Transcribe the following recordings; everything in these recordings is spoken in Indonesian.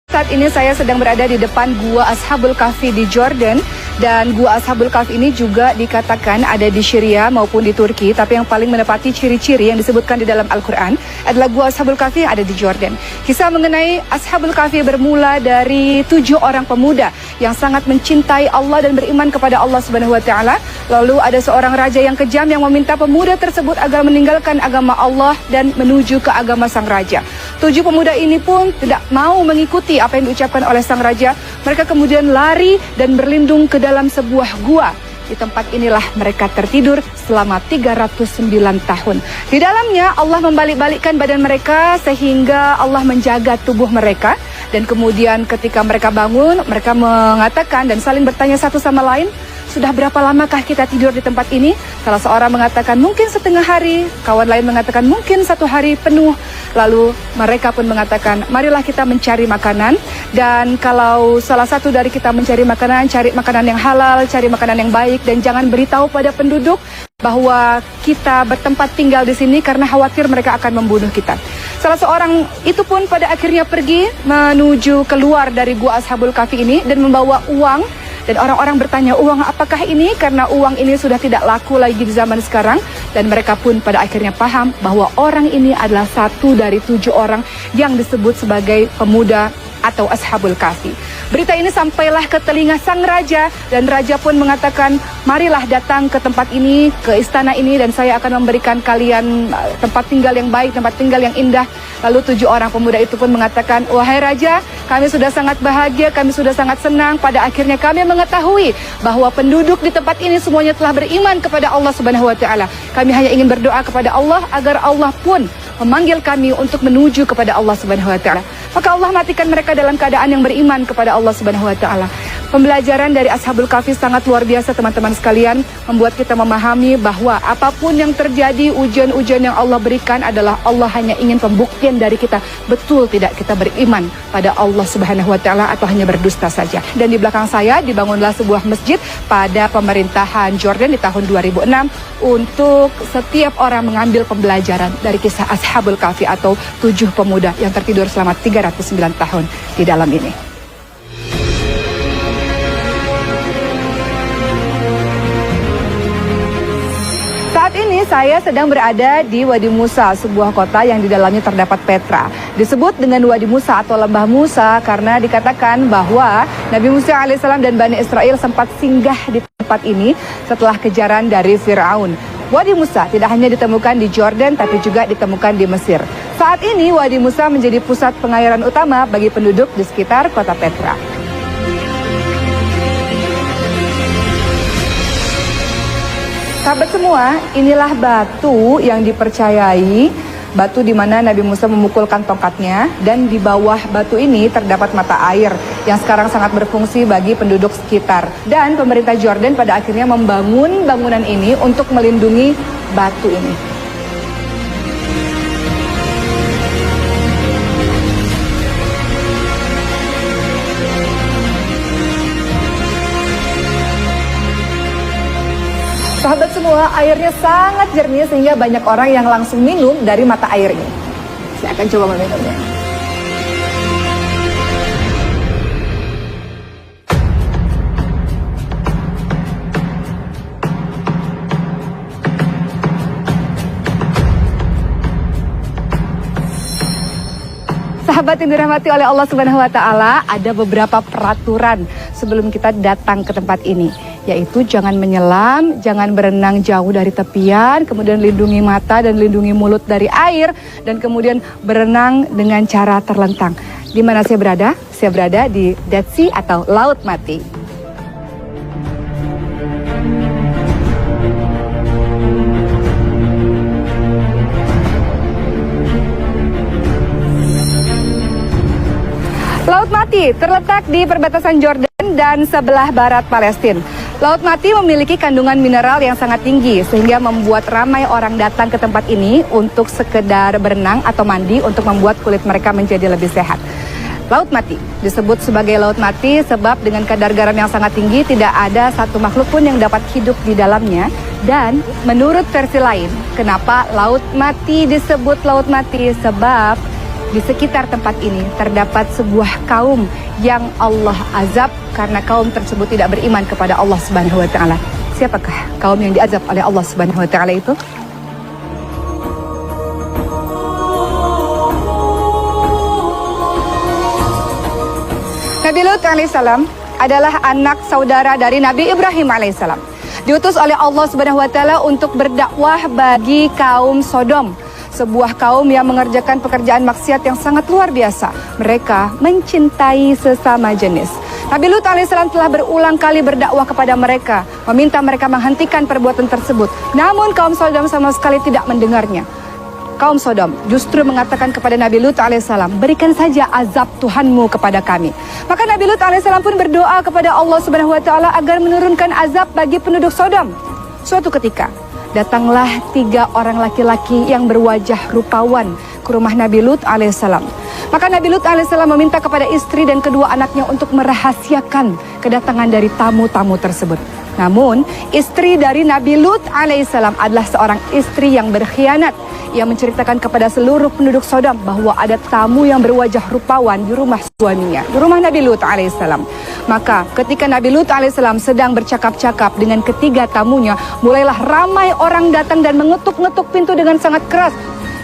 Saat ini saya sedang berada di depan Gua Ashabul Kahfi di Jordan. Dan Gua Ashabul Kahfi ini juga dikatakan ada di Syria maupun di Turki. Tapi yang paling menepati ciri-ciri yang disebutkan di dalam Al-Quran adalah Gua Ashabul Kahfi yang ada di Jordan. Kisah mengenai Ashabul Kahfi bermula dari 7 orang pemuda yang sangat mencintai Allah dan beriman kepada Allah Subhanahu wa Ta'ala. Lalu ada seorang raja yang kejam yang meminta pemuda tersebut agar meninggalkan agama Allah dan menuju ke agama sang raja. 7 pemuda ini pun tidak mau mengikuti apa yang diucapkan oleh sang raja. Mereka kemudian lari dan berlindung ke dalam sebuah gua. Di tempat inilah mereka tertidur selama 309 tahun. Di dalamnya Allah membalik-balikkan badan mereka sehingga Allah menjaga tubuh mereka. Dan kemudian ketika mereka bangun, mereka mengatakan dan saling bertanya satu sama lain, sudah berapa lamakah kita tidur di tempat ini? Salah seorang mengatakan mungkin setengah hari, kawan lain mengatakan mungkin 1 hari penuh. Lalu mereka pun mengatakan, marilah kita mencari makanan. Dan kalau salah satu dari kita mencari makanan, cari makanan yang halal, cari makanan yang baik. Dan jangan beritahu pada penduduk bahwa kita bertempat tinggal di sini karena khawatir mereka akan membunuh kita. Salah seorang itu pun pada akhirnya pergi menuju keluar dari Gua Ashabul Kahfi ini dan membawa uang. Dan orang-orang bertanya, uang apakah ini? Karena uang ini sudah tidak laku lagi di zaman sekarang. Dan mereka pun pada akhirnya paham bahwa orang ini adalah satu dari 7 orang yang disebut sebagai pemuda atau Ashabul Kahfi. Berita ini sampailah ke telinga sang raja. Dan raja pun mengatakan, marilah datang ke tempat ini, ke istana ini. Dan saya akan memberikan kalian tempat tinggal yang baik, tempat tinggal yang indah. Lalu 7 orang pemuda itu pun mengatakan, wahai raja, kami sudah sangat bahagia, kami sudah sangat senang. Pada akhirnya kami mengetahui bahwa penduduk di tempat ini semuanya telah beriman kepada Allah Subhanahu wa Ta'ala. Kami hanya ingin berdoa kepada Allah agar Allah pun memanggil kami untuk menuju kepada Allah Subhanahu wa Ta'ala. Maka Allah matikan mereka dalam keadaan yang beriman kepada Allah Subhanahu wa Ta'ala. Pembelajaran dari Ashabul Kahfi sangat luar biasa teman-teman sekalian, membuat kita memahami bahwa apapun yang terjadi, ujian-ujian yang Allah berikan adalah Allah hanya ingin pembuktian dari kita, betul tidak kita beriman pada Allah Subhanahu wa Ta'ala atau hanya berdusta saja. Dan di belakang saya dibangunlah sebuah masjid pada pemerintahan Jordan di tahun 2006 untuk setiap orang mengambil pembelajaran dari kisah Ashabul Kahfi atau 7 pemuda yang tertidur selama 309 tahun di dalam ini. Saat ini saya sedang berada di Wadi Musa, sebuah kota yang di dalamnya terdapat Petra. Disebut dengan Wadi Musa atau Lembah Musa karena dikatakan bahwa Nabi Musa alaihissalam dan Bani Israel sempat singgah di tempat ini setelah kejaran dari Fir'aun. Wadi Musa tidak hanya ditemukan di Jordan tapi juga ditemukan di Mesir. Saat ini Wadi Musa menjadi pusat pengairan utama bagi penduduk di sekitar kota Petra. Sahabat semua, inilah batu yang dipercayai, batu di mana Nabi Musa memukulkan tongkatnya, dan di bawah batu ini terdapat mata air yang sekarang sangat berfungsi bagi penduduk sekitar. Dan pemerintah Jordan pada akhirnya membangun bangunan ini untuk melindungi batu ini. Sahabat semua, airnya sangat jernih sehingga banyak orang yang langsung minum dari mata air ini. Saya akan coba meminumnya. Sahabat yang dirahmati oleh Allah Subhanahu wa Ta'ala, ada beberapa peraturan sebelum kita datang ke tempat ini. Yaitu jangan menyelam, jangan berenang jauh dari tepian, kemudian lindungi mata dan lindungi mulut dari air, dan kemudian berenang dengan cara terlentang. Di mana saya berada? Saya berada di Dead Sea atau Laut Mati. Laut Mati terletak di perbatasan Jordan dan sebelah barat Palestina. Laut Mati memiliki kandungan mineral yang sangat tinggi sehingga membuat ramai orang datang ke tempat ini untuk sekedar berenang atau mandi untuk membuat kulit mereka menjadi lebih sehat. Laut Mati disebut sebagai Laut Mati sebab dengan kadar garam yang sangat tinggi tidak ada satu makhluk pun yang dapat hidup di dalamnya. Dan menurut versi lain, kenapa Laut Mati disebut Laut Mati? Sebab di sekitar tempat ini terdapat sebuah kaum yang Allah azab karena kaum tersebut tidak beriman kepada Allah Subhanahu wa taala. Siapakah kaum yang diazab oleh Allah Subhanahu wa taala itu? Nabi Lut alaihissalam adalah anak saudara dari Nabi Ibrahim alaihissalam. Diutus oleh Allah Subhanahu wa taala untuk berdakwah bagi kaum Sodom, sebuah kaum yang mengerjakan pekerjaan maksiat yang sangat luar biasa. Mereka mencintai sesama jenis. Nabi Lut alaihissalam telah berulang kali berdakwah kepada mereka, meminta mereka menghentikan perbuatan tersebut. Namun kaum Sodom sama sekali tidak mendengarnya. Kaum Sodom justru mengatakan kepada Nabi Lut alaihissalam, berikan saja azab Tuhanmu kepada kami. Maka Nabi Lut alaihissalam pun berdoa kepada Allah Subhanahu wa taala agar menurunkan azab bagi penduduk Sodom. Suatu ketika datanglah 3 orang laki-laki yang berwajah rupawan ke rumah Nabi Lut alaihissalam. Maka Nabi Lut alaihissalam meminta kepada istri dan kedua anaknya untuk merahasiakan kedatangan dari tamu-tamu tersebut. Namun istri dari Nabi Lut alaihissalam adalah seorang istri yang berkhianat, yang menceritakan kepada seluruh penduduk Sodom bahwa ada tamu yang berwajah rupawan di rumah suaminya, di rumah Nabi Lut alaihissalam. Maka ketika Nabi Lut alaihissalam sedang bercakap-cakap dengan ketiga tamunya, mulailah ramai orang datang dan mengetuk-ngetuk pintu dengan sangat keras.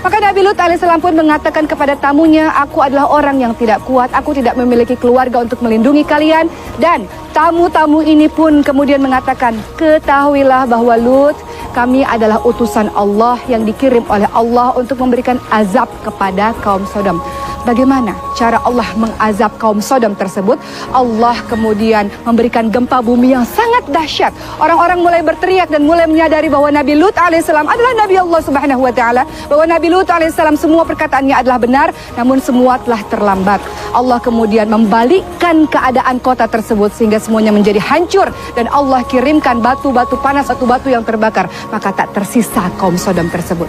Maka Nabi Lut alaihissalam pun mengatakan kepada tamunya, aku adalah orang yang tidak kuat, aku tidak memiliki keluarga untuk melindungi kalian. Dan tamu-tamu ini pun kemudian mengatakan, ketahuilah bahwa Lut, kami adalah utusan Allah yang dikirim oleh Allah untuk memberikan azab kepada kaum Sodom. Bagaimana cara Allah mengazab kaum Sodom tersebut? Allah kemudian memberikan gempa bumi yang sangat dahsyat. Orang-orang mulai berteriak dan mulai menyadari bahwa Nabi Lut alaihissalam adalah Nabi Allah Subhanahu wa taala, bahwa Nabi Lut alaihissalam semua perkataannya adalah benar, namun semua telah terlambat. Allah kemudian membalikkan keadaan kota tersebut sehingga semuanya menjadi hancur, dan Allah kirimkan batu-batu panas, batu-batu yang terbakar, maka tak tersisa kaum Sodom tersebut.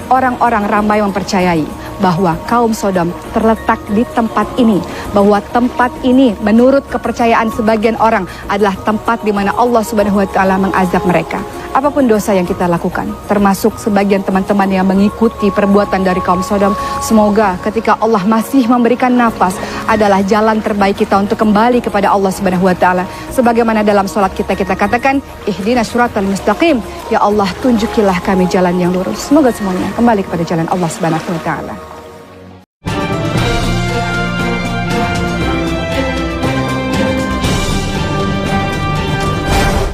Orang-orang ramai mempercayai bahwa kaum Sodom terletak di tempat ini, bahwa tempat ini menurut kepercayaan sebagian orang adalah tempat di mana Allah Subhanahu wa taala mengazab mereka. Apapun dosa yang kita lakukan, termasuk sebagian teman-teman yang mengikuti perbuatan dari kaum Sodom, semoga ketika Allah masih memberikan nafas adalah jalan terbaik kita untuk kembali kepada Allah Subhanahu wa taala. Sebagaimana dalam salat kita katakan, ihdinas siratal mustaqim, ya Allah tunjukilah kami jalan yang lurus. Semoga semuanya kembali kepada jalan Allah Subhanahu wa taala.